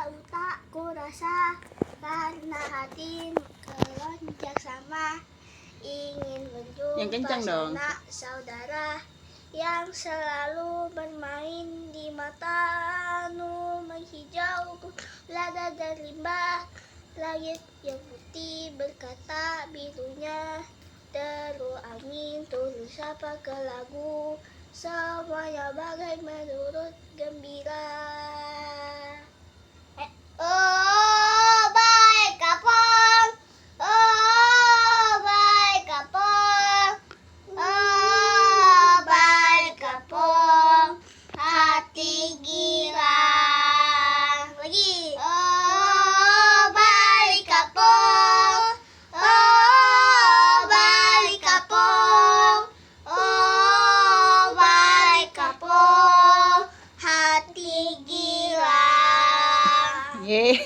tahu tak kurasa, karena hati melonjak sama, ingin Yang menjumpa kencang dong. sanak saudara yang selalu bermain di mata, nu menghijau lada dan limbah, langit yang putih berkata birunya, deru angin turun sapa ke lagu, semuanya bagai menurut gembira. Oh baik kapong, oh baik kapong, oh baik kapong, hati girang. Lagi. Oh baik kapong, oh baik kapong, oh baik kapong, hati girang. Yeay.